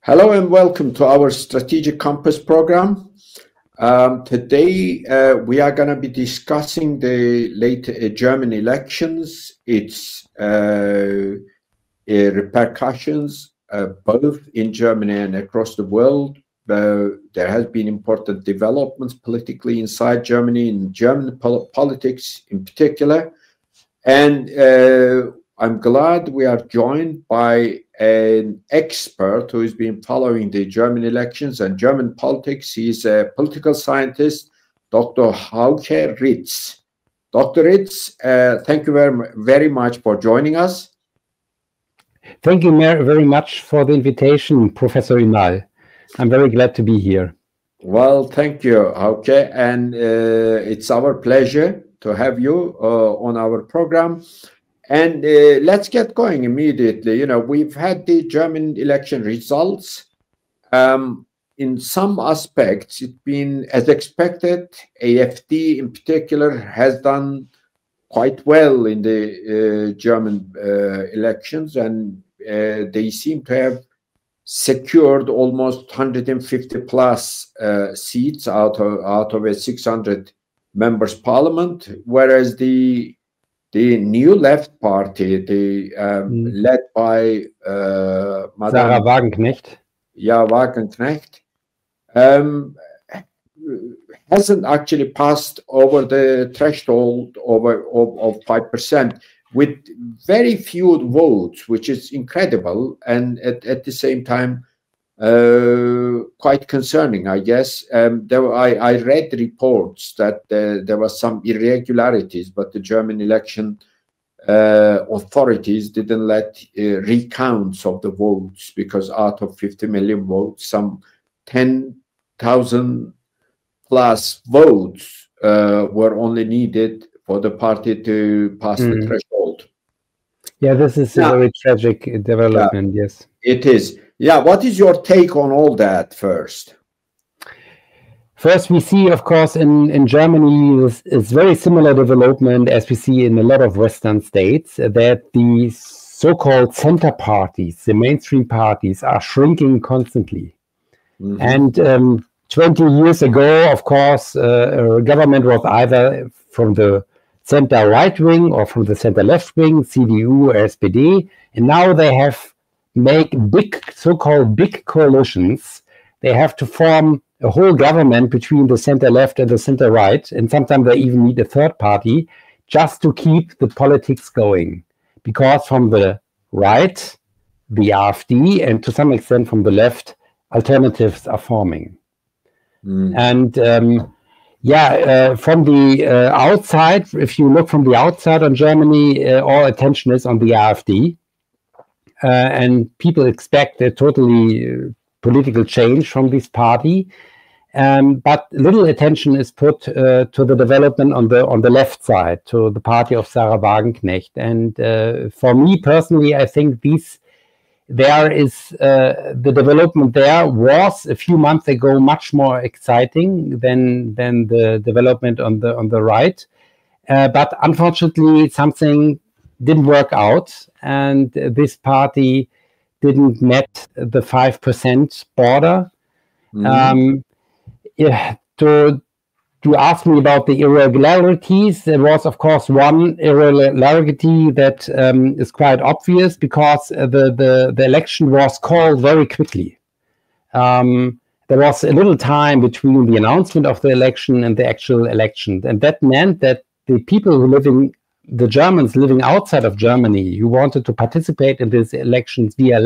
Hello and welcome to our Strategic Compass program. Today we are going to be discussing the late German elections, its repercussions both in Germany and across the world. There has been important developments politically inside Germany, in German politics in particular. And I'm glad we are joined by an expert who has been following the German elections and German politics. He's a political scientist, Dr. Hauke Ritz. Dr. Ritz, thank you very much for joining us. Thank you very much for the invitation, Professor Ünal. I'm very glad to be here. Well, thank you, Hauke, and it's our pleasure to have you on our program. And let's get going immediately. You know, we've had the German election results. In some aspects, it's been as expected. AfD in particular has done quite well in the German elections, and they seem to have secured almost 150 plus seats out of a 600 members parliament, whereas the New Left Party, led by Sarah Wagenknecht. Yeah, Wagenknecht, hasn't actually passed over the threshold of 5%, with very few votes, which is incredible, and at the same time quite concerning, I guess. I read reports that there were some irregularities, but the German election authorities didn't let recounts of the votes, because out of 50 million votes, some 10,000 plus votes were only needed for the party to pass the threshold. Yeah, this is a very tragic development, yes. It is. Yeah, what is your take on all that first? First, we see, of course, in Germany, it's very similar development as we see in a lot of Western states, that the so-called center parties, the mainstream parties, are shrinking constantly. And 20 years ago, of course, government was either from the center right wing or from the center left wing, CDU or SPD, and now they have make big, so-called big coalitions. They have to form a whole government between the center left and the center right, and sometimes they even need a third party just to keep the politics going. Because from the right, the AfD, and to some extent from the left, alternatives are forming. And from the outside, if you look from the outside on Germany, all attention is on the AfD. And people expect a totally political change from this party, but little attention is put to the development on the left side, to the party of Sarah Wagenknecht. And for me personally, I think the development there was a few months ago much more exciting than the development on the right. But unfortunately, something didn't work out, and this party didn't met the 5% border. To ask me about the irregularities, there was, of course, one irregularity that is quite obvious, because the election was called very quickly. There was a little time between the announcement of the election and the actual election, and that meant that the people the Germans living outside of Germany who wanted to participate in these elections via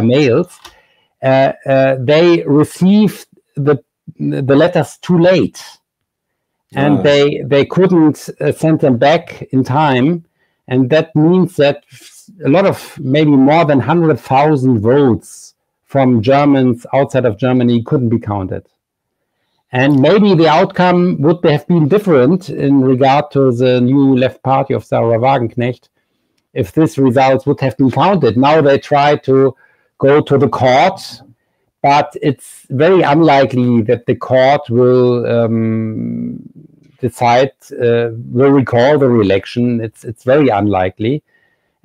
mails, they received the letters too late, and they couldn't send them back in time, and that means that a lot of, maybe more than 100,000 votes from Germans outside of Germany couldn't be counted. And maybe the outcome would have been different in regard to the new left party of Sarah Wagenknecht if these results would have been counted. Now they try to go to the court, but it's very unlikely that the court will will recall the re-election. It's very unlikely.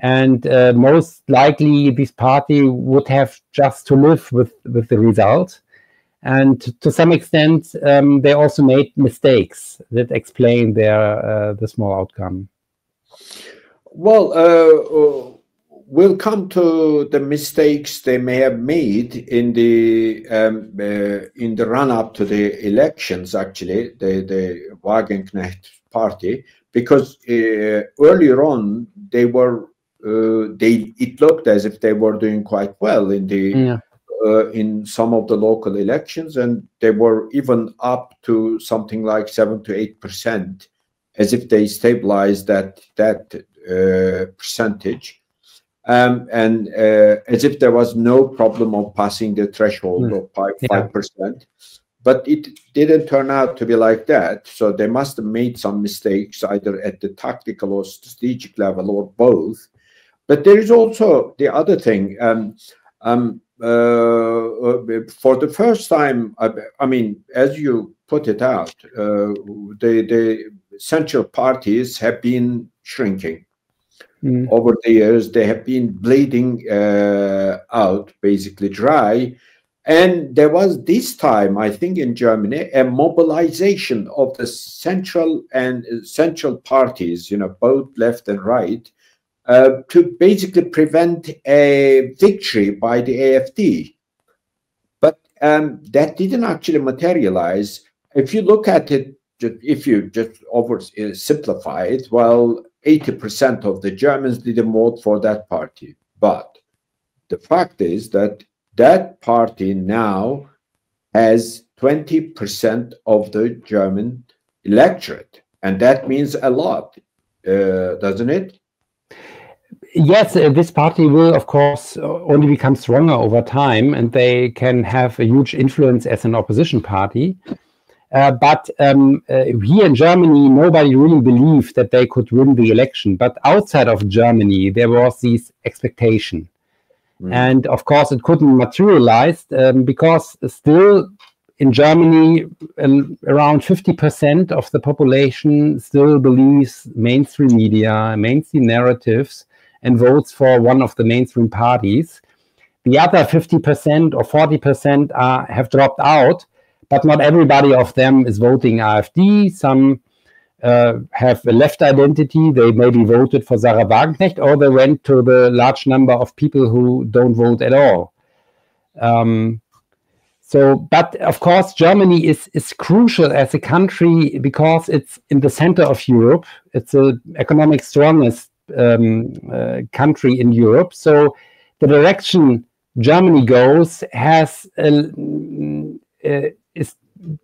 And most likely this party would have just to live with the result. And to some extent, they also made mistakes that explain their the small outcome. Well, we'll come to the mistakes they may have made in the run-up to the elections. Actually, the Wagenknecht party, because earlier on they were it looked as if they were doing quite well in the in some of the local elections, and they were even up to something like 7 to 8%, as if they stabilized that percentage, and as if there was no problem of passing the threshold of 5%. But it didn't turn out to be like that. So they must have made some mistakes, either at the tactical or strategic level, or both. But there is also the other thing. For the first time, I mean, as you put it out, the central parties have been shrinking. Over the years. They have been bleeding out, basically dry. And there was this time, I think, in Germany, a mobilization of the central parties, both left and right, to basically prevent a victory by the AfD. But that didn't actually materialize. If you look at it, if you just oversimplify it, well, 80% of the Germans didn't vote for that party. But the fact is that that party now has 20% of the German electorate. And that means a lot, doesn't it? Yes, this party will, of course, only become stronger over time, and they can have a huge influence as an opposition party. But here in Germany, nobody really believed that they could win the election. But outside of Germany, there was this expectation. And of course, it couldn't materialize because still in Germany, around 50% of the population still believes mainstream media, mainstream narratives, and votes for one of the mainstream parties. The other 50% or 40% have dropped out, but not everybody of them is voting AfD. Some have a left identity. They maybe voted for Sarah Wagenknecht, or they went to the large number of people who don't vote at all. But of course, Germany is crucial as a country because it's in the center of Europe. It's the economic strongest country in Europe. So the direction Germany goes is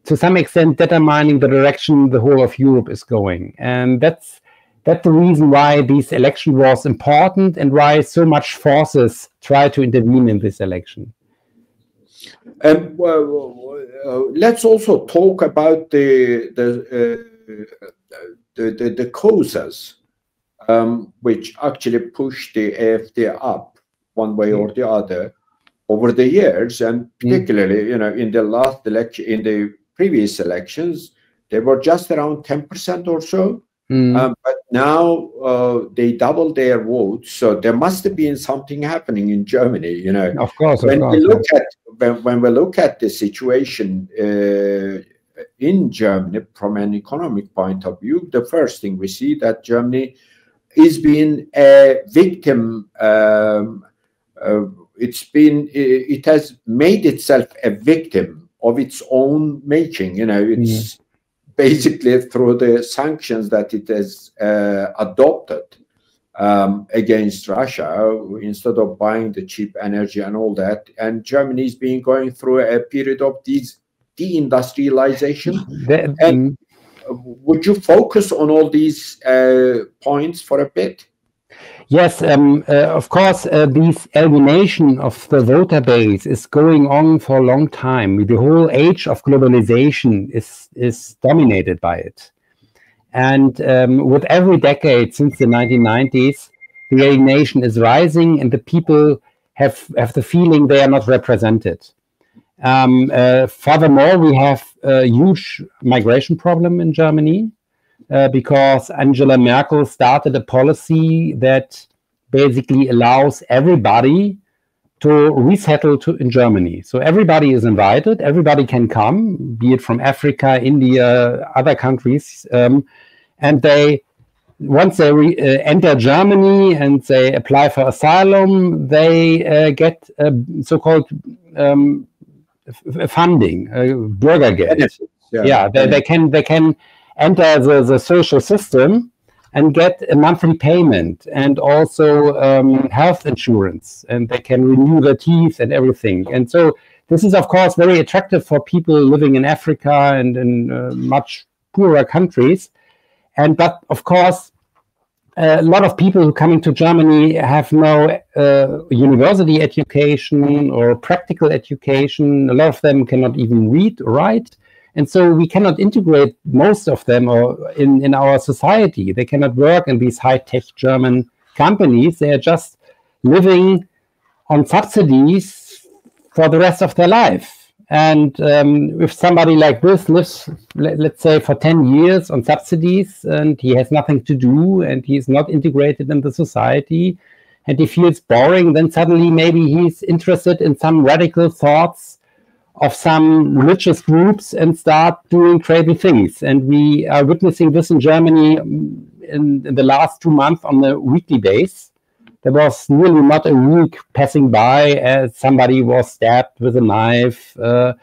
to some extent determining the direction the whole of Europe is going. And that's the reason why this election was important and why so much forces try to intervene in this election. Let's also talk about the causes which actually pushed the AfD up one way or the other over the years, and particularly, in the last election, in the previous elections, they were just around 10% or so. But now they doubled their votes, so there must have been something happening in Germany. Of course. When we look at the situation in Germany from an economic point of view, the first thing we see that Germany is being a victim. It has made itself a victim of its own making. It's basically through the sanctions that it has adopted against Russia, instead of buying the cheap energy and all that. And Germany is going through a period of deindustrialization. And would you focus on all these points for a bit? Yes, of course, this alienation of the voter base is going on for a long time. The whole age of globalization is dominated by it. And with every decade since the 1990s, the alienation is rising and the people have the feeling they are not represented. Furthermore, we have a huge migration problem in Germany. Because Angela Merkel started a policy that basically allows everybody to resettle in Germany. So everybody is invited, everybody can come, be it from Africa, India, other countries, and they, once they enter Germany and they apply for asylum, they get so-called funding, Bürgergeld. They can enter the social system and get a monthly payment, and also health insurance, and they can renew their teeth and everything. And so this is, of course, very attractive for people living in Africa and in much poorer countries. But of course, a lot of people who come into Germany have no university education or practical education. A lot of them cannot even read or write. And so we cannot integrate most of them in our society. They cannot work in these high-tech German companies. They are just living on subsidies for the rest of their life. And if somebody like this lives, let's say, for 10 years on subsidies, and he has nothing to do, and he's not integrated in the society, and he feels boring, then suddenly maybe he's interested in some radical thoughts of some religious groups and start doing crazy things. And we are witnessing this in Germany in the last 2 months on a weekly basis. There was nearly not a week passing by as somebody was stabbed with a knife, or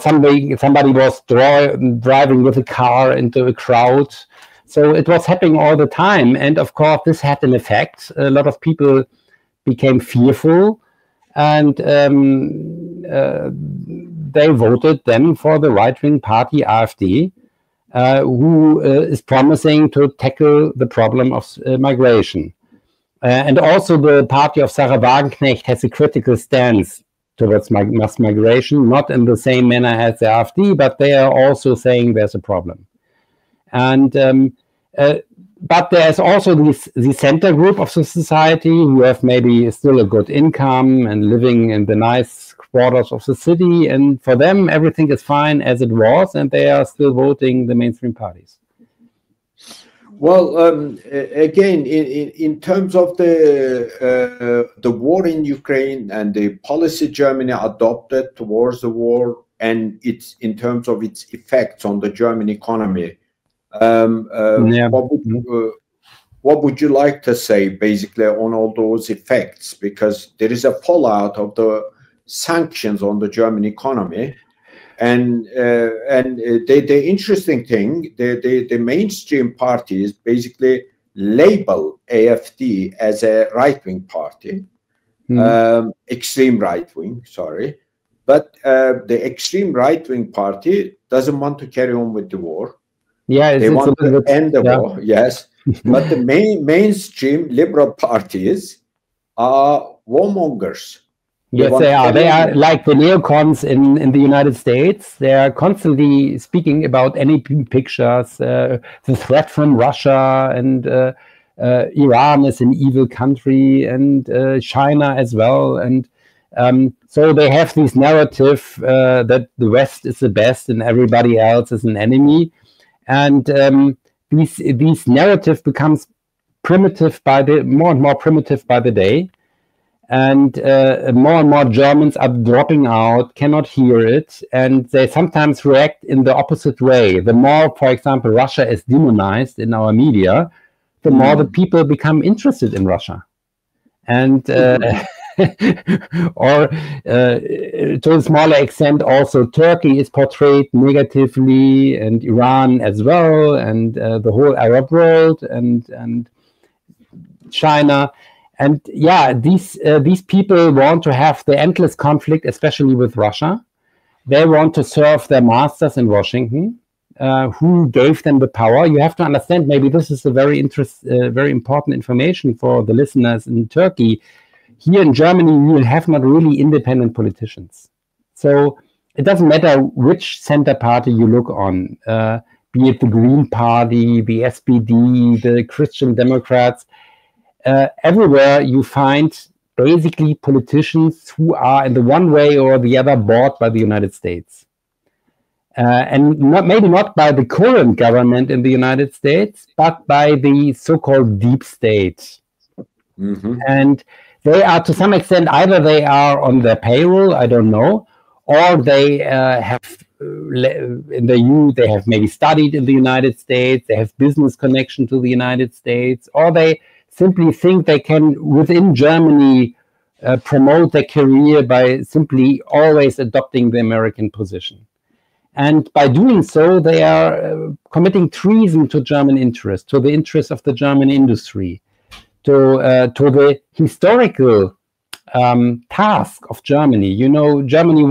somebody was driving with a car into a crowd. So it was happening all the time. And of course, this had an effect. A lot of people became fearful, and they voted then for the right-wing party AfD, who is promising to tackle the problem of migration. And also the party of Sarah Wagenknecht has a critical stance towards mass migration, not in the same manner as the AfD, but they are also saying there's a problem. And but there's also the center group of the society who have maybe still a good income and living in the nice quarters of the city. And for them, everything is fine as it was, and they are still voting the mainstream parties. Well, again, in terms of the war in Ukraine and the policy Germany adopted towards the war, and its in terms of its effects on the German economy, what would you like to say basically on all those effects? Because there is a fallout of the sanctions on the German economy, and the interesting thing, the mainstream parties basically label AfD as a right-wing party, extreme right-wing, sorry, but the extreme right-wing party doesn't want to carry on with the war. Yeah, they want to end the war, yes. But the mainstream liberal parties are warmongers. Yes, they are. They are like the neocons in the United States. They are constantly speaking about any pictures, the threat from Russia, and Iran is an evil country, and China as well. And so they have this narrative that the West is the best and everybody else is an enemy. And these narrative becomes primitive more and more primitive by the day, and more Germans are dropping out, cannot hear it, and they sometimes react in the opposite way. The more, for example, Russia is demonized in our media, the more the people become interested in Russia, and or to a smaller extent also Turkey is portrayed negatively, and Iran as well, and the whole Arab world, and China. And yeah, these people want to have the endless conflict, especially with Russia. They want to serve their masters in Washington, who gave them the power. You have to understand, maybe this is a very important information for the listeners in Turkey. Here in Germany, we will have not really independent politicians. So it doesn't matter which center party you look on, be it the Green Party, the SPD, the Christian Democrats. Everywhere you find basically politicians who are in the one way or the other bought by the United States. and maybe not by the current government in the United States, but by the so-called deep state. And they are, to some extent, either they are on their payroll, I don't know, or they have they have maybe studied in the United States, they have business connection to the United States, or they simply think they can, within Germany, promote their career by simply always adopting the American position. And by doing so, they are committing treason to German interests, to the interests of the German industry, to the historical task of Germany. You know, Germany,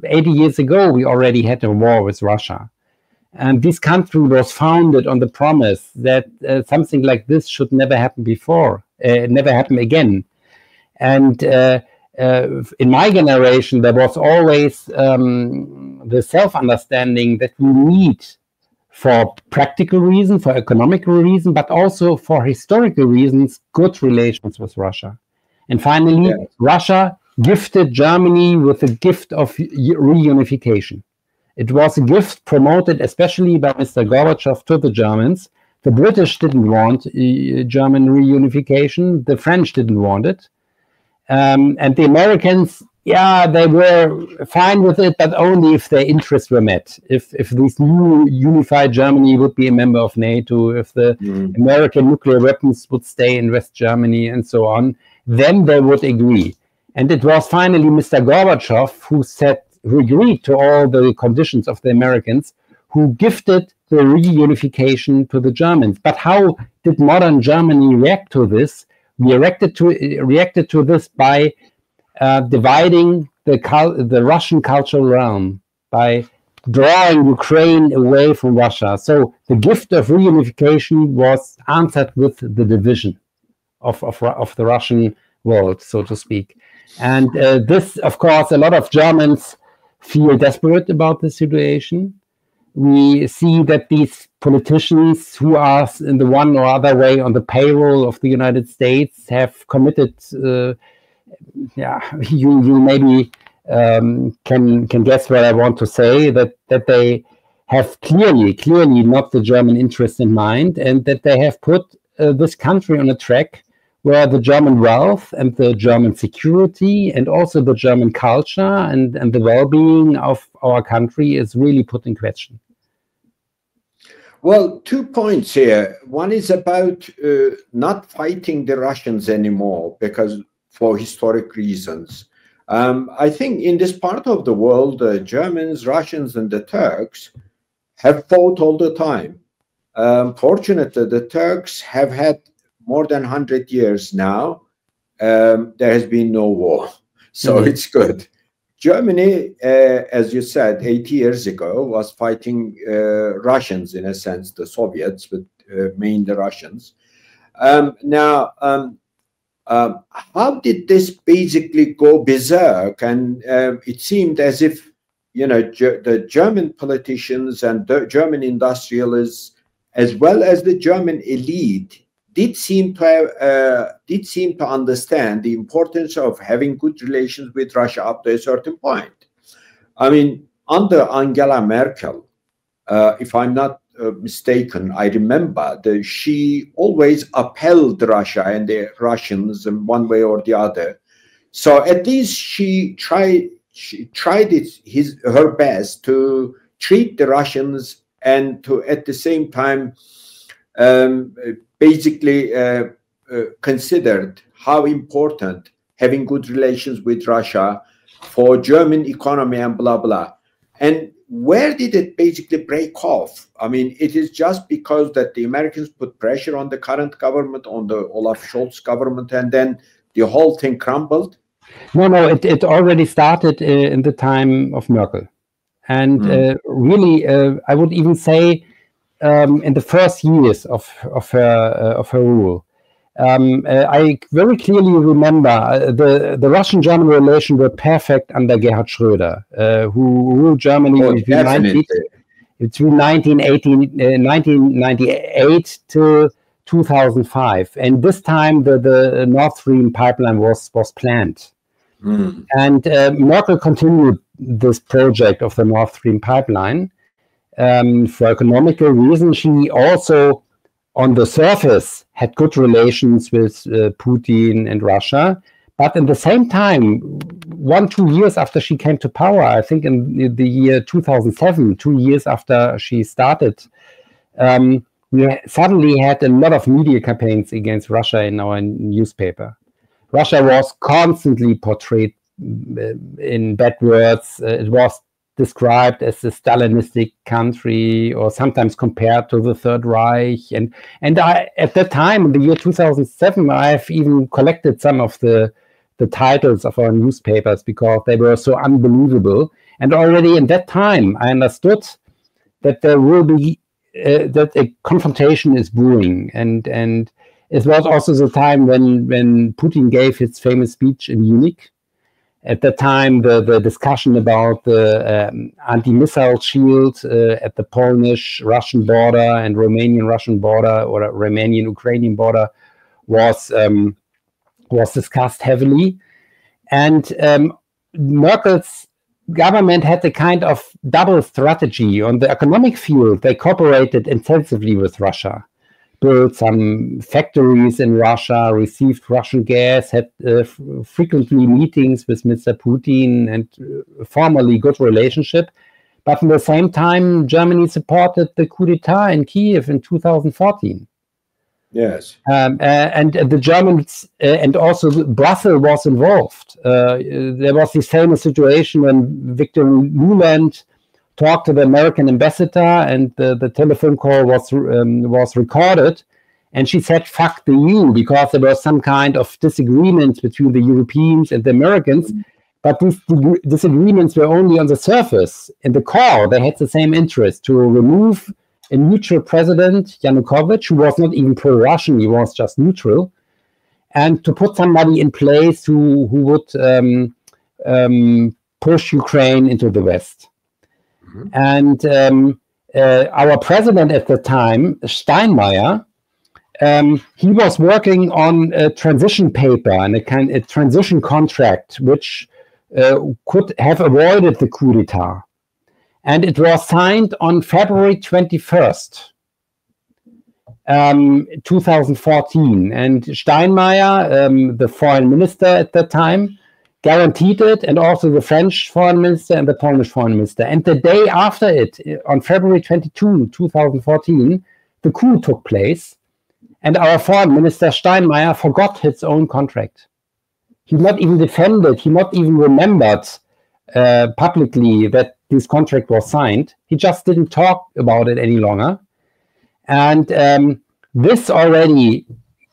80 years ago, we already had a war with Russia. And this country was founded on the promise that something like this should never happen before, never happen again. And in my generation, there was always the self-understanding that we need, for practical reasons, for economical reasons, but also for historical reasons, good relations with Russia. And finally, Russia gifted Germany with a gift of reunification. It was a gift promoted especially by Mr. Gorbachev to the Germans. The British didn't want German reunification. The French didn't want it. And the Americans, yeah, they were fine with it, but only if their interests were met. If this new unified Germany would be a member of NATO, if the American nuclear weapons would stay in West Germany and so on, then they would agree. And it was finally Mr. Gorbachev who agreed to all the conditions of the Americans, who gifted the reunification to the Germans. But how did modern Germany react to this? We reacted to this by dividing the Russian cultural realm, by drawing Ukraine away from Russia. So the gift of reunification was answered with the division of the Russian world, so to speak. And this, of course, a lot of Germans feel desperate about the situation. We see that these politicians who are in the one or other way on the payroll of the United States have committed, you maybe can guess what I want to say, that they have clearly not the German interest in mind, and that they have put this country on a track where the German wealth and the German security and also the German culture and the well-being of our country is really put in question. Well, 2 points here. One is about not fighting the Russians anymore because for historic reasons. I think in this part of the world, the Germans, Russians, and the Turks have fought all the time. Fortunately, the Turks have had more than 100 years now. There has been no war, so it's good. Germany, as you said, 80 years ago, was fighting Russians, in a sense, the Soviets, but mainly the Russians. Now, how did this basically go berserk? And it seemed as if, you know, the German politicians and the German industrialists, as well as the German elite, did seem to understand the importance of having good relations with Russia up to a certain point. I mean, under Angela Merkel, if I'm not mistaken, I remember that she always upheld Russia and the Russians in one way or the other. So at least she tried her best to treat the Russians and to at the same time basically considered how important having good relations with Russia for German economy and blah, blah. And where did it basically break off? I mean, it is just because that the Americans put pressure on the current government, on the Olaf Scholz government, and then the whole thing crumbled? No, it already started in the time of Merkel. And really, I would even say, in the first years of her rule, I very clearly remember the Russian-German relations were perfect under Gerhard Schröder, who ruled Germany between 1998 to 2005, and this time the Nord Stream pipeline was planned, and Merkel continued this project of the Nord Stream pipeline. For economical reasons, she also, on the surface, had good relations with Putin and Russia. But at the same time, 1-2 years after she came to power, I think in the year 2007, 2 years after she started, we suddenly had a lot of media campaigns against Russia in our newspaper. Russia was constantly portrayed in bad words. It was described as a Stalinistic country, or sometimes compared to the Third Reich. And at that time, in the year 2007, I've even collected some of the titles of our newspapers because they were so unbelievable. And already in that time, I understood that there will be that a confrontation is brewing. And it was also the time when Putin gave his famous speech in Munich. At the time, the discussion about the anti-missile shield at the Polish-Russian border and Romanian-Russian border, or Romanian-Ukrainian border, was discussed heavily. And Merkel's government had a kind of double strategy. On the economic field, they cooperated intensively with Russia, built some factories in Russia, received Russian gas, had frequently meetings with Mr. Putin, and formally good relationship. But at the same time, Germany supported the coup d'etat in Kiev in 2014. Yes. And the Germans, and also Brussels was involved. There was this famous situation when Victor Nuland talked to the American ambassador, and the telephone call was recorded, and she said, "Fuck the EU," because there was some kind of disagreement between the Europeans and the Americans. But these disagreements were only on the surface. In the core, they had the same interest: to remove a neutral president, Yanukovych, who was not even pro-Russian, he was just neutral, and to put somebody in place who would push Ukraine into the West. Mm-hmm. And our president at the time, Steinmeier, he was working on a transition paper and a transition contract, which could have avoided the coup d'etat. And it was signed on February 21st, 2014. And Steinmeier, the foreign minister at that time, guaranteed it, and also the French foreign minister and the Polish foreign minister. And the day after it, on February 22, 2014, the coup took place, and our foreign minister Steinmeier forgot his own contract. He not even defended, he not even remembered publicly that this contract was signed. He just didn't talk about it any longer. And this already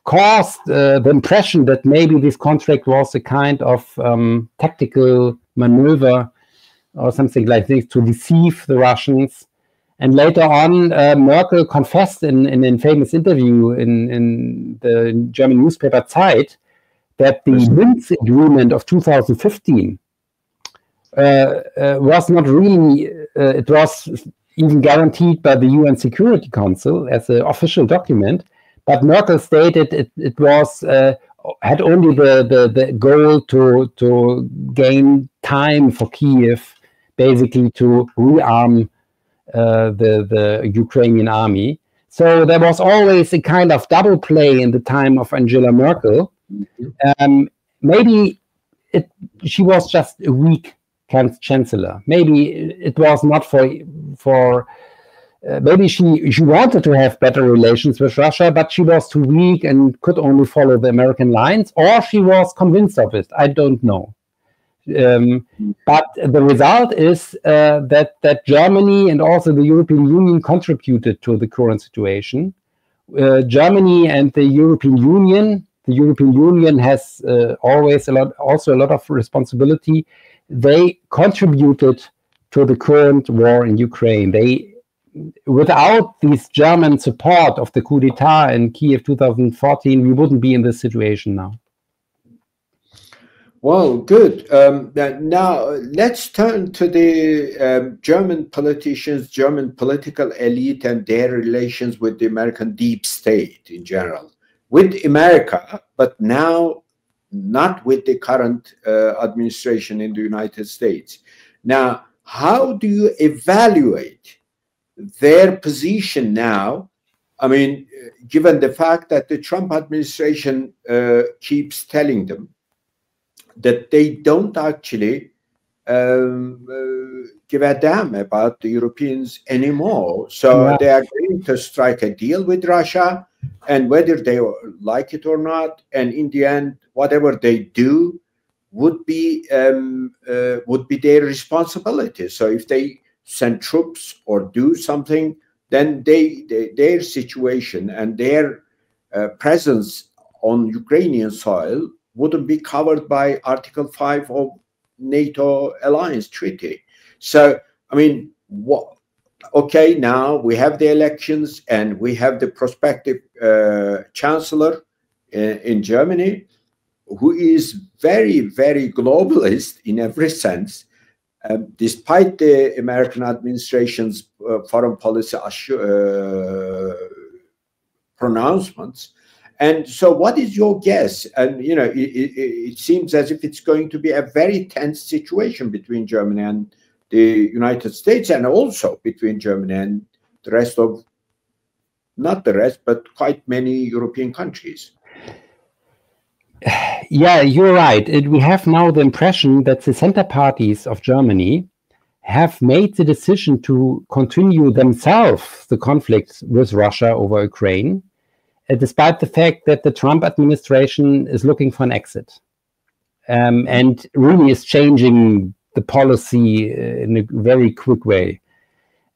caused the impression that maybe this contract was a kind of tactical maneuver or something like this to deceive the Russians. And later on, Merkel confessed in a famous interview in the German newspaper Zeit that the Minsk agreement of 2015 was not really, it was even guaranteed by the UN Security Council as an official document, but Merkel stated it was had only the goal to gain time for Kiev, basically to rearm the Ukrainian army. So there was always a kind of double play in the time of Angela Merkel. Maybe she was just a weak chancellor. Maybe it was not for maybe she wanted to have better relations with Russia, but she was too weak and could only follow the American lines, or she was convinced of it. I don't know. But the result is that Germany and also the European Union contributed to the current situation. Germany and the European Union has always a lot of responsibility. They contributed to the current war in Ukraine. Without this German support of the coup d'etat in Kiev 2014, we wouldn't be in this situation now. Well, good. Now let's turn to the German politicians, German political elite, and their relations with the American deep state in general. With America, but now not with the current administration in the United States. Now, how do you evaluate their position now? I mean, given the fact that the Trump administration keeps telling them that they don't actually give a damn about the Europeans anymore. So they are going to strike a deal with Russia, and whether they like it or not, and in the end, whatever they do would be their responsibility. So if they send troops or do something, then their situation and their presence on Ukrainian soil wouldn't be covered by Article 5 of NATO alliance treaty. So, I mean, okay, now we have the elections and we have the prospective chancellor in Germany, who is very, very globalist in every sense, despite the American administration's foreign policy pronouncements. And so what is your guess? And, you know, it seems as if it's going to be a very tense situation between Germany and the United States, and also between Germany and the rest of, not the rest, but quite many European countries. Yeah, you're right. We have now the impression that the center parties of Germany have made the decision to continue themselves the conflict with Russia over Ukraine, despite the fact that the Trump administration is looking for an exit and really is changing the policy in a very quick way.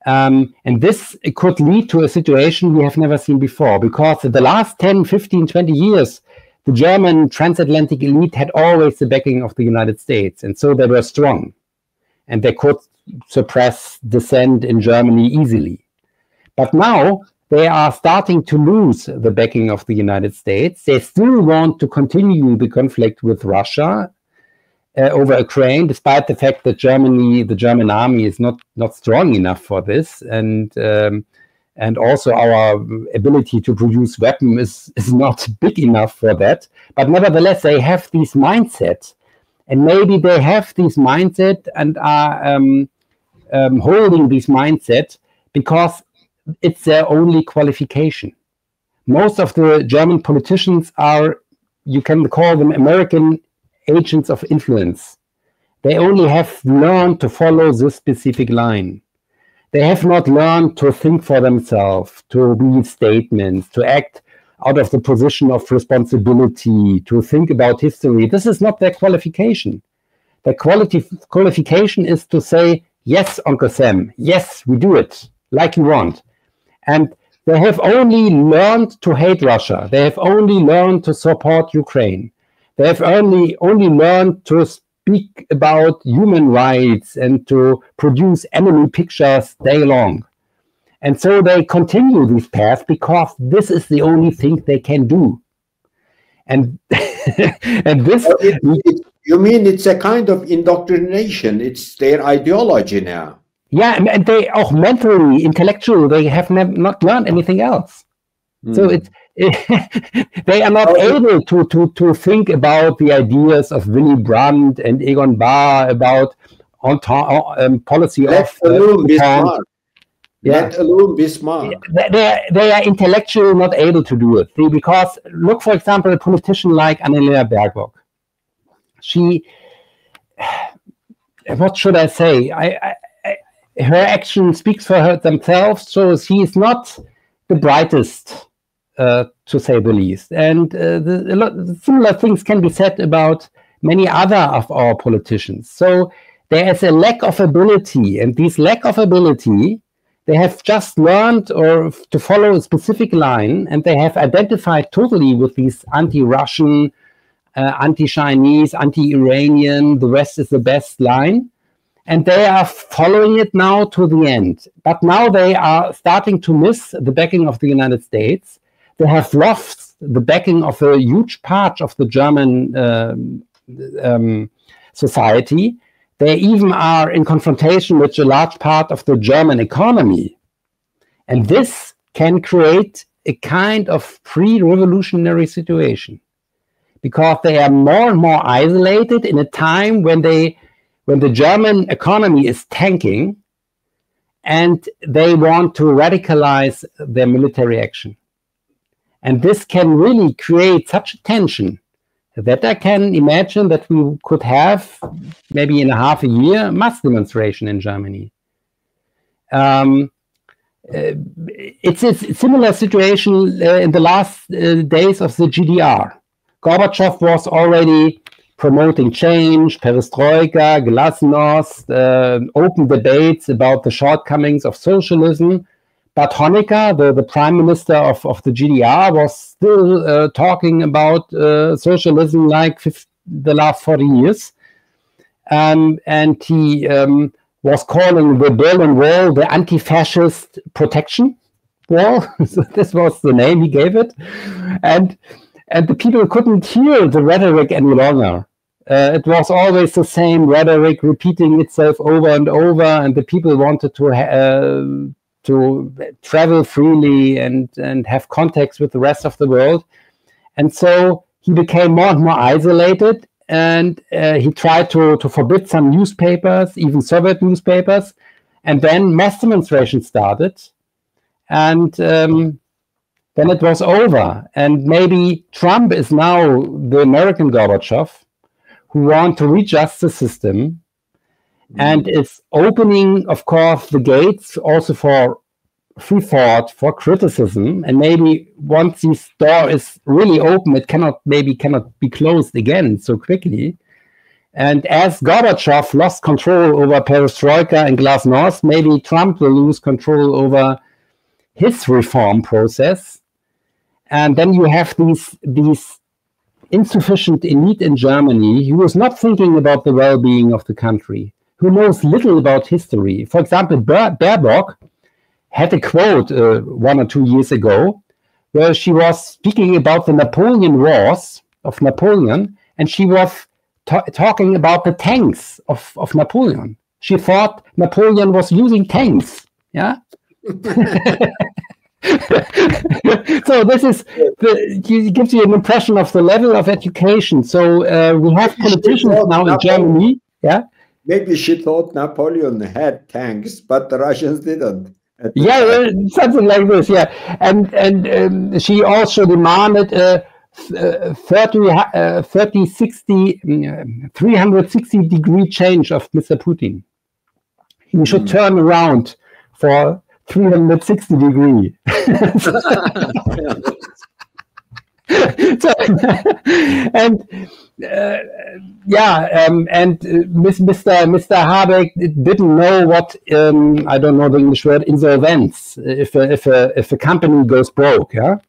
And this could lead to a situation we have never seen before, because in the last 10, 15, 20 years, the German transatlantic elite had always the backing of the United States. And so they were strong and they could suppress dissent in Germany easily. But now they are starting to lose the backing of the United States. They still want to continue the conflict with Russia over Ukraine, despite the fact that Germany, the German army, is not strong enough for this, and also our ability to produce weapons is not big enough for that. But nevertheless, they have this mindset, and maybe they have this mindset and are holding this mindset because it's their only qualification. Most of the German politicians are, you can call them American agents of influence. They only have learned to follow this specific line. They have not learned to think for themselves, to read statements, to act out of the position of responsibility, to think about history. This is not their qualification. Their qualification is to say, yes, Uncle Sam, yes, we do it, like you want. And they have only learned to hate Russia. They have only learned to support Ukraine. They have only learned to speak about human rights and to produce enemy pictures day long. And so they continue this path because this is the only thing they can do. And and this... You mean it's a kind of indoctrination? It's their ideology now. Yeah, and they are mentally, intellectually, they have not learned anything else. So they are not able to think about the ideas of Willy Brandt and Egon Bahr about policy Let alone Bismarck. Let alone Bismarck. They are intellectually not able to do it. Because look, for example, a politician like Annalena Baerbock. She, what should I say? Her action speaks for themselves. So she is not the brightest, to say the least. And similar things can be said about many other of our politicians. So there is a lack of ability, and this lack of ability, they have just learned or to follow a specific line, and they have identified totally with these anti-Russian, anti-Chinese, anti-Iranian, the West is the best line. And they are following it now to the end. But now they are starting to miss the backing of the United States. They have lost the backing of a huge part of the German society. They even are in confrontation with a large part of the German economy. And this can create a kind of pre-revolutionary situation, because they are more and more isolated in a time when they when the German economy is tanking and they want to radicalize their military action. And this can really create such a tension that I can imagine that we could have, maybe in a half a year, mass demonstration in Germany. It's a similar situation in the last days of the GDR. Gorbachev was already promoting change, perestroika, glasnost, open debates about the shortcomings of socialism. But Honecker, the prime minister of the GDR, was still talking about socialism like the last 40 years. And he was calling the Berlin Wall the anti-fascist protection wall. So this was the name he gave it. And the people couldn't hear the rhetoric any longer. It was always the same rhetoric repeating itself over and over, and the people wanted to travel freely and have contacts with the rest of the world. And so he became more and more isolated, and he tried to forbid some newspapers, even Soviet newspapers. And then mass demonstrations started. And then it was over. And maybe Trump is now the American Gorbachev, who want to readjust the system, and it's opening, of course, the gates also for free thought, for criticism. And maybe once this door is really open, it cannot be closed again so quickly. And as Gorbachev lost control over perestroika and glasnost, maybe Trump will lose control over his reform process. And then you have these insufficient elite in Germany who is not thinking about the well-being of the country, who knows little about history. For example, Baerbock had a quote 1 or 2 years ago where she was speaking about the Napoleon Wars of Napoleon, and she was talking about the tanks of Napoleon. She thought Napoleon was using tanks. Yeah. So this gives you an impression of the level of education. So we have politicians now in Germany. Yeah. Maybe she thought Napoleon had tanks, but the Russians didn't. Yeah, something like this. Yeah, and she also demanded 360-degree change of Mr. Putin. He should turn around for 360 degree. Mr. Habeck didn't know what I don't know the English word, insolvents, if a company goes broke, yeah,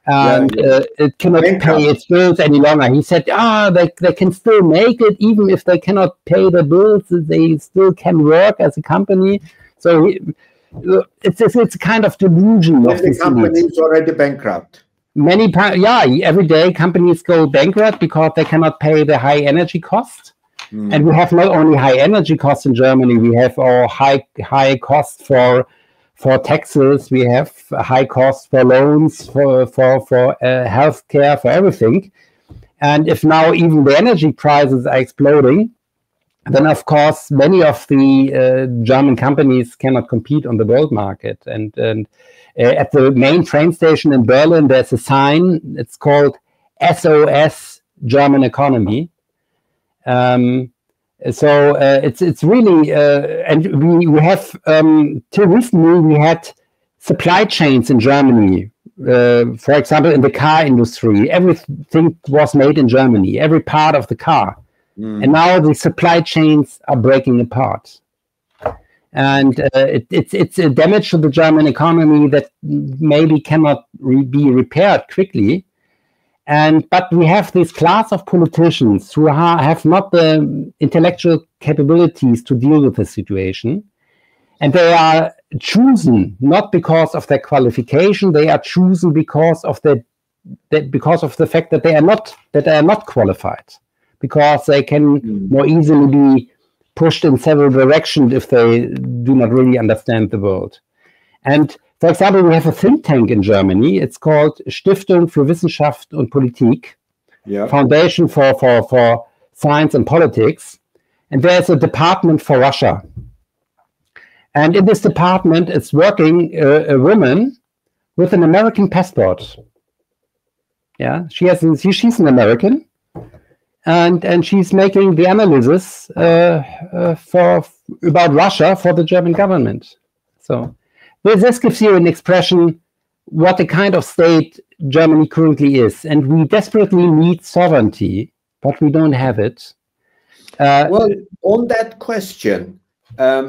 and it cannot pay its bills any longer. He said, they can still make it even if they cannot pay the bills. They still can work as a company. So it's a kind of delusion. The company is already bankrupt. Every day companies go bankrupt because they cannot pay the high energy costs. And we have not only high energy costs in Germany, we have our high costs for taxes, we have high costs for loans, for healthcare, for everything. And if now even the energy prices are exploding, then of course many of the German companies cannot compete on the world market. And at the main train station in Berlin, there's a sign. It's called SOS German Economy. So it's really, and we have till recently we had supply chains in Germany. For example, in the car industry, everything was made in Germany, every part of the car. And now the supply chains are breaking apart. And it's a damage to the German economy that maybe cannot be repaired quickly. But we have this class of politicians who have not the intellectual capabilities to deal with the situation. And they are chosen not because of their qualification, they are chosen because of the fact that they are not qualified, because they can more easily be pushed in several directions if they do not really understand the world. And for example, we have a think tank in Germany. It's called Stiftung für Wissenschaft und Politik, Foundation for Science and Politics. and there's a department for Russia. And in this department is working a woman with an American passport. Yeah, she's an American, and she's making the analysis about Russia for the German government. So this gives you an expression what the kind of state Germany currently is, and we desperately need sovereignty, but we don't have it. Well, on that question, let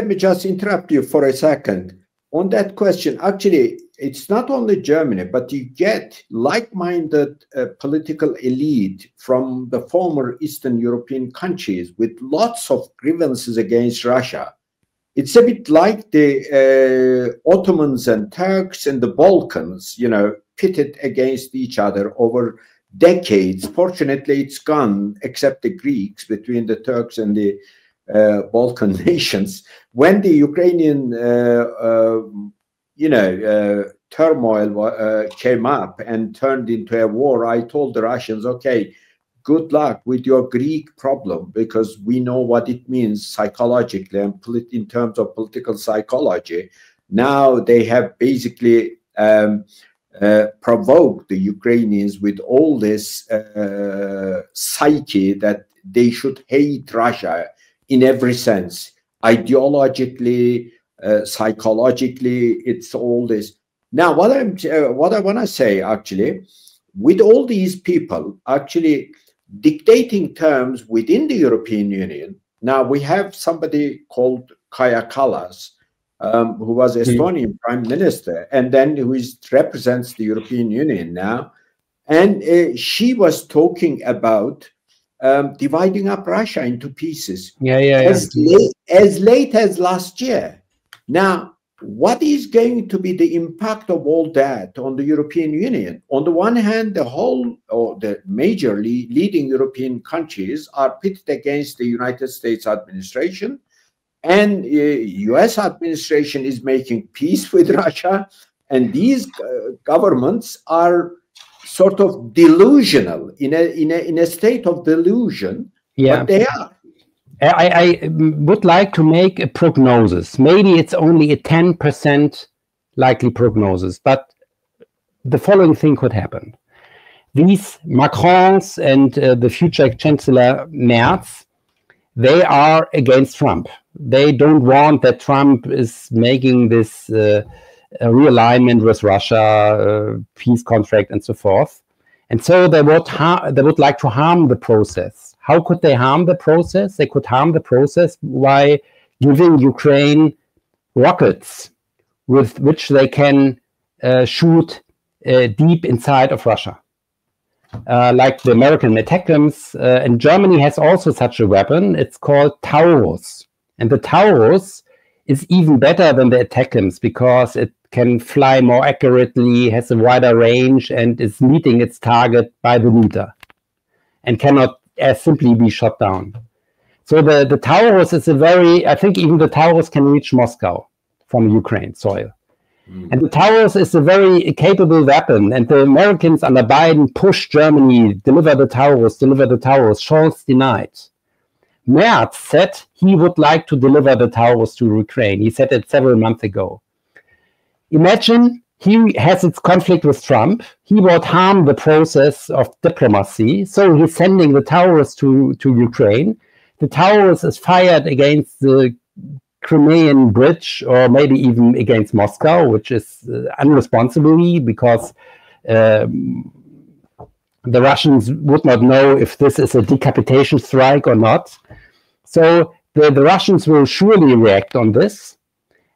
me just interrupt you for a second. On that question, actually, it's not only Germany, but you get like-minded political elite from the former Eastern European countries with lots of grievances against Russia. It's a bit like the Ottomans and Turks and the Balkans, you know, pitted against each other over decades. Fortunately, it's gone, except the Greeks, between the Turks and the Balkan nations. When the Ukrainian, turmoil came up and turned into a war, I told the Russians, okay, good luck with your Greek problem, because we know what it means psychologically and in terms of political psychology. Now they have basically provoked the Ukrainians with all this psyche that they should hate Russia in every sense, ideologically, psychologically. It's all this. Now, what I want to say, actually, with all these people actually dictating terms within the European Union. Now we have somebody called Kaja Kallas, who was Estonian Prime Minister, and then who represents the European Union now. And she was talking about dividing up Russia into pieces as late as last year. Now, what is going to be the impact of all that on the European Union? On the one hand, the whole or the major leading European countries are pitted against the United States administration, and US administration is making peace with Russia, and these governments are sort of delusional, in a state of delusion. Yeah, but they are. I would like to make a prognosis. Maybe it's only a 10% likely prognosis, but the following thing could happen. These Macrons and the future Chancellor Merz, they are against Trump. They don't want that Trump is making this realignment with Russia, peace contract, and so forth. And so they would like to harm the process. How could they harm the process? They could harm the process by giving Ukraine rockets with which they can shoot deep inside of Russia. Like the American ATACMS, and Germany has also such a weapon. It's called Taurus. And the Taurus is even better than the ATACMS because it can fly more accurately, has a wider range, and is meeting its target by the meter and cannot as simply be shot down. So the Taurus is I think even the Taurus can reach Moscow from Ukraine soil. And the Taurus is a very capable weapon, and the Americans under Biden pushed Germany, deliver the Taurus, Scholz denied. Merz said he would like to deliver the Taurus to Ukraine. He said it several months ago. Imagine he has its conflict with Trump. He would harm the process of diplomacy. So he's sending the Taurus to Ukraine. The Taurus is fired against the Crimean Bridge, or maybe even against Moscow, which is irresponsibly, because the Russians would not know if this is a decapitation strike or not. So the Russians will surely react on this.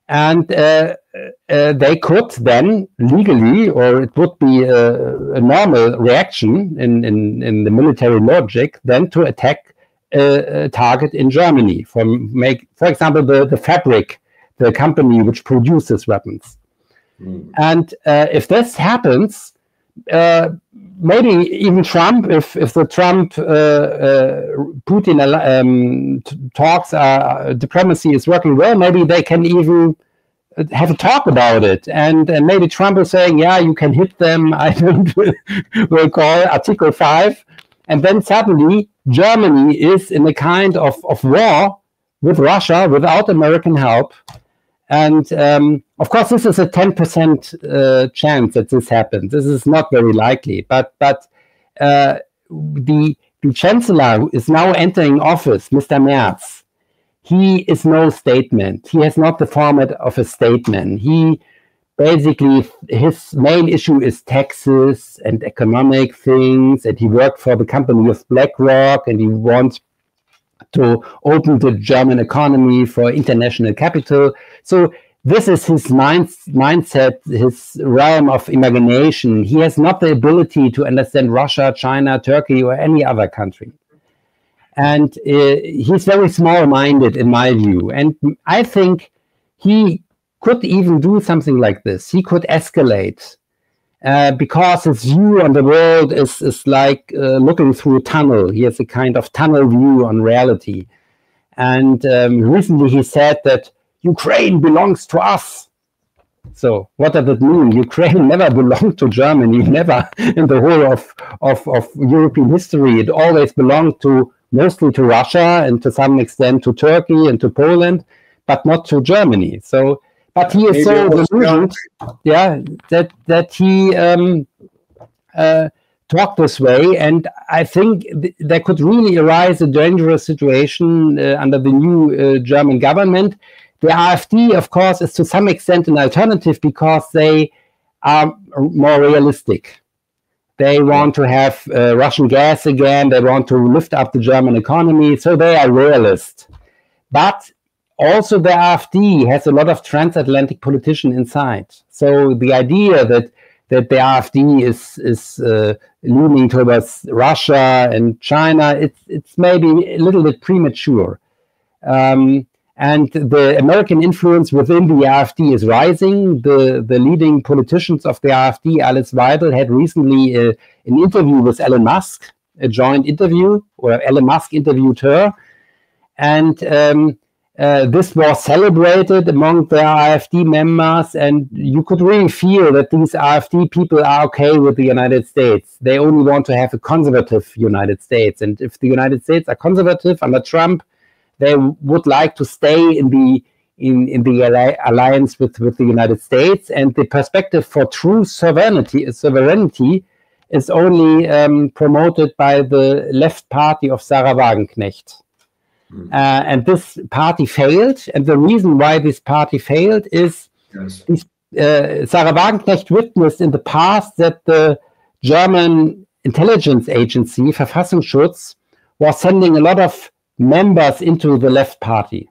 And they could then legally, or it would be a normal reaction in the military logic, then to attack a target in Germany. For example, the Fabric, the company which produces weapons. And if this happens, maybe even Trump, if the Trump Putin talks, diplomacy is working well, maybe they can even have a talk about it, and maybe Trump is saying, yeah, you can hit them. I don't will call Article 5, And then suddenly Germany is in a kind of war with Russia without American help. And of course, this is a 10% chance that this happens. This is not very likely. But the chancellor who is now entering office, Mr. Merz, he is no statement. He has not the format of a statement. He basically, his main issue is taxes and economic things. And he worked for the company of BlackRock, and he wants to open the German economy for international capital. So this is his mindset, his realm of imagination. He has not the ability to understand Russia, China, Turkey, or any other country. And he's very small-minded, in my view. And I think he could even do something like this. He could escalate because his view on the world is like looking through a tunnel. He has a kind of tunnel view on reality. And recently he said that Ukraine belongs to us. So what does it mean? Ukraine never belonged to Germany, never in the whole of European history. It always belonged to mostly to Russia and to some extent to Turkey and to Poland, but not to Germany. So, but he is so delusioned, yeah, that he talked this way. And I think there could really arise a dangerous situation under the new German government. The AfD, of course, is to some extent an alternative because they are more realistic. They want to have Russian gas again. They want to lift up the German economy. So they are realist. But also the AfD has a lot of transatlantic politicians inside. So the idea that the AfD is leaning towards Russia and China, it's maybe a little bit premature. And the American influence within the AfD is rising. The leading politicians of the AfD, Alice Weidel, had recently an interview with Elon Musk, a joint interview, or Elon Musk interviewed her. And this was celebrated among the AfD members. And you could really feel that these AfD people are okay with the United States. They only want to have a conservative United States. And if the United States are conservative under Trump, they would like to stay in the alliance with the United States, and the perspective for true sovereignty is only promoted by the left party of Sarah Wagenknecht. And this party failed, and the reason why this party failed is Sarah Wagenknecht witnessed in the past that the German intelligence agency, Verfassungsschutz, was sending a lot of members into the left party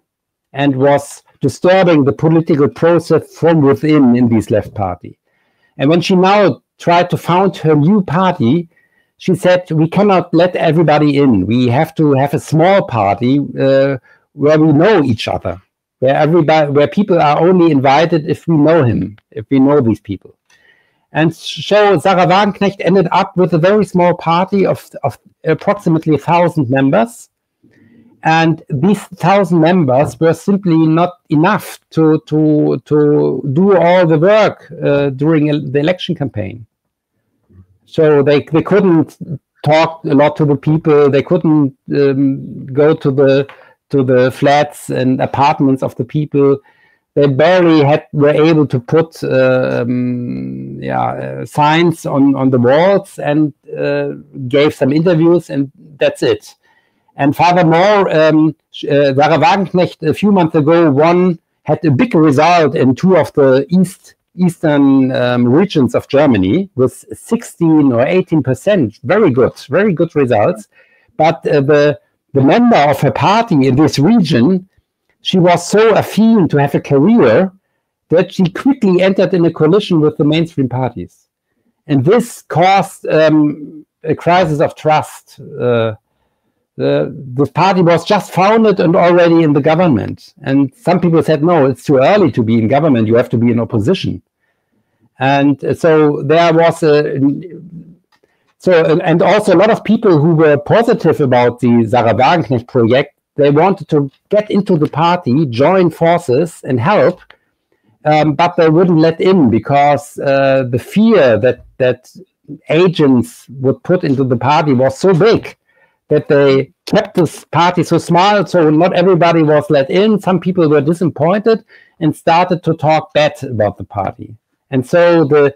and was disturbing the political process from within in this left party. And when she now tried to found her new party, she said, we cannot let everybody in. We have to have a small party where we know each other, where people are only invited if we know him, if we know these people. And so Sarah Wagenknecht ended up with a very small party of approximately 1,000 members. And these 1,000 members were simply not enough to do all the work during the election campaign. So they couldn't talk a lot to the people. They couldn't go to the flats and apartments of the people. They barely were able to put signs on the walls and gave some interviews, and that's it. And furthermore, Sarah Wagenknecht a few months ago had a big result in two of the eastern regions of Germany with 16 or 18%. Very good results. But the member of her party in this region, she was so affine to have a career that she quickly entered in a coalition with the mainstream parties. And this caused a crisis of trust. This party was just founded and already in the government. And some people said, no, it's too early to be in government. You have to be in opposition. And so there was and also a lot of people who were positive about the Sarah Wagenknecht project, they wanted to get into the party, join forces and help, but they wouldn't let in because the fear that agents would put into the party was so big that they kept this party so small, so not everybody was let in. Some people were disappointed and started to talk bad about the party. And so the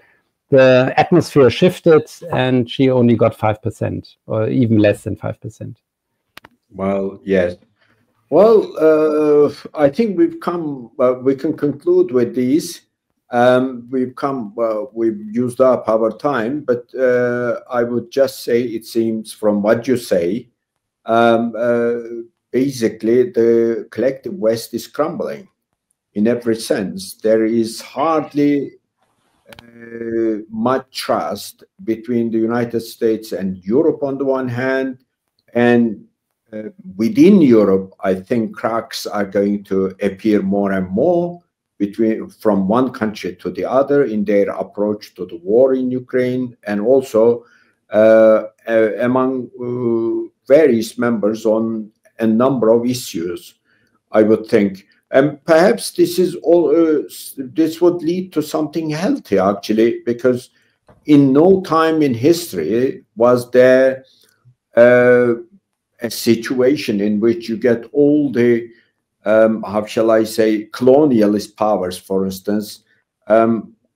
atmosphere shifted, and she only got 5%, or even less than 5%. Well, yes. Well, I think we've come, we can conclude with these. We've used up our time, but I would just say, it seems from what you say, basically the collective West is crumbling in every sense. There is hardly much trust between the United States and Europe on the one hand, and within Europe, I think cracks are going to appear more and more from one country to the other in their approach to the war in Ukraine, and also among various members on a number of issues, I would think. And perhaps this is all. This would lead to something healthy, actually, because in no time in history was there a situation in which you get all the how shall I say, colonialist powers, for instance,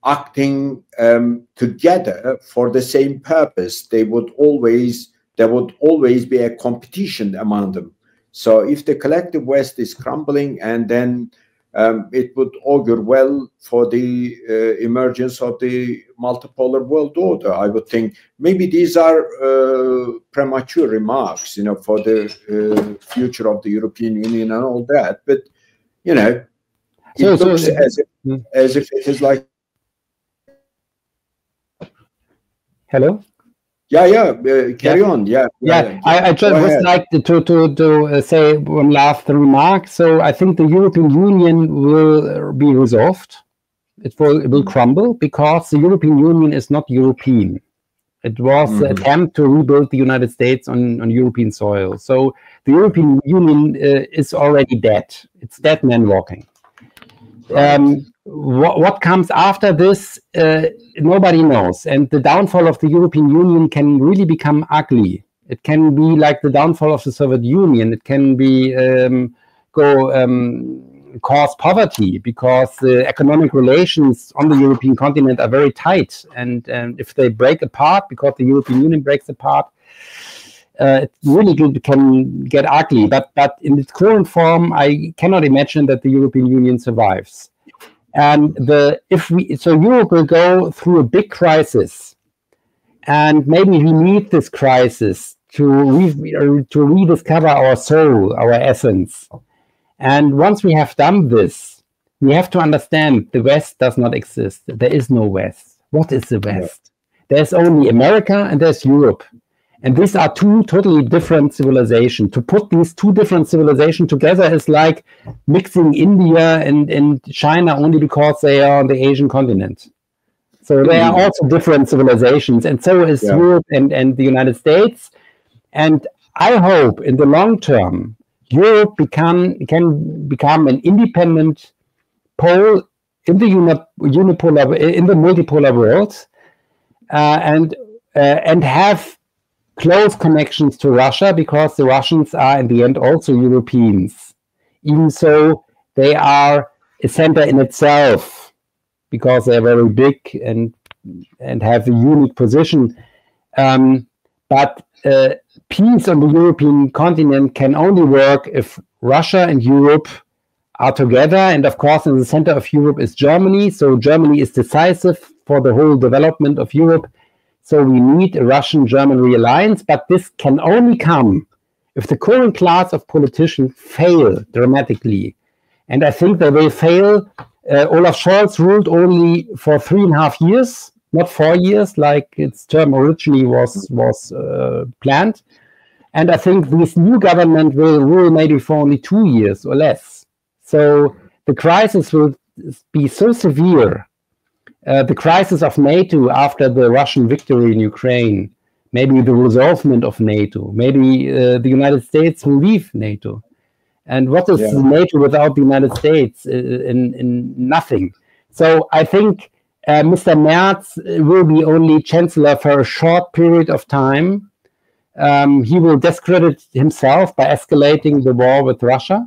acting together for the same purpose. There would always be a competition among them. So if the collective West is crumbling, and then it would augur well for the emergence of the multipolar world order, I would think. Maybe these are premature remarks, you know, for the future of the European Union and all that. But, you know, it looks as if it is like... Hello? Yeah, carry on. Yeah. I just would like to say one last remark. So I think the European Union will be resolved. It will crumble because the European Union is not European. It was an attempt to rebuild the United States on European soil. So the European Union is already dead. It's dead man walking. Right. What comes after this, nobody knows. And the downfall of the European Union can really become ugly. It can be like the downfall of the Soviet Union. It can be cause poverty, because the economic relations on the European continent are very tight. And if they break apart, because the European Union breaks apart, it really can get ugly. But in its current form, I cannot imagine that the European Union survives. And so Europe will go through a big crisis, and maybe we need this crisis to rediscover our soul, our essence. And once we have done this, we have to understand the West does not exist. There is no West. What is the West? There's only America and there's Europe. And these are two totally different civilizations. To put these two different civilizations together is like mixing India and China only because they are on the Asian continent. So they are also different civilizations, and so is Europe and the United States. And I hope in the long term, Europe can become an independent pole in the multipolar world, and have close connections to Russia, because the Russians are in the end also Europeans, even so they are a center in itself, because they're very big and have a unique position. But peace on the European continent can only work if Russia and Europe are together. And of course, in the center of Europe is Germany. So Germany is decisive for the whole development of Europe. So we need a Russian-German realliance, but this can only come if the current class of politicians fail dramatically. And I think they will fail. Olaf Scholz ruled only for 3.5 years, not 4 years, like its term originally was planned. And I think this new government will rule maybe for only 2 years or less. So the crisis will be so severe. The crisis of NATO after the Russian victory in Ukraine, maybe the resolvement of NATO, maybe the United States will leave NATO. And what is NATO without the United States? In nothing. So I think Mr. Merz will be only chancellor for a short period of time. He will discredit himself by escalating the war with Russia.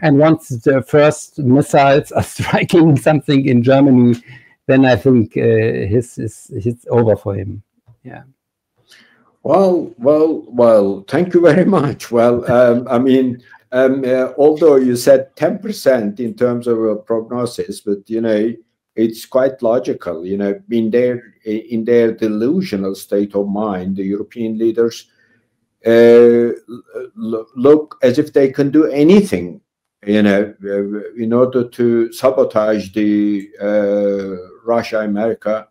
And once the first missiles are striking something in Germany, then I think it's over for him. Yeah. Well. Thank you very much. Well, I mean, although you said 10% in terms of a prognosis, but it's quite logical. In their delusional state of mind, the European leaders look as if they can do anything, in order to sabotage the Russia-America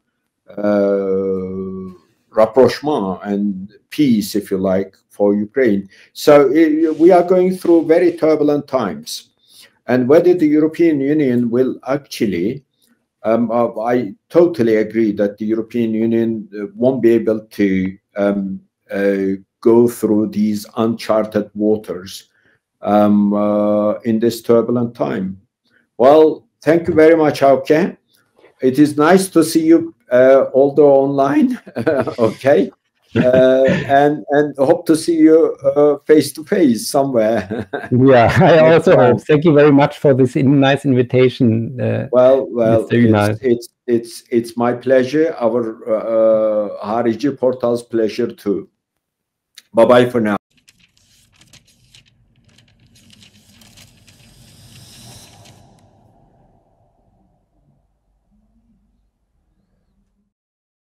rapprochement and peace, if you like, for Ukraine. So we are going through very turbulent times. And whether the European Union will actually, I totally agree that the European Union won't be able to go through these uncharted waters in this turbulent time. Well, thank you very much, Hauke. It is nice to see you, although online. Okay. And hope to see you face to face somewhere. Yeah, I also hope. Thank you very much for this nice invitation. Well, it's my pleasure. Our Harici portal's pleasure too. Bye bye for now.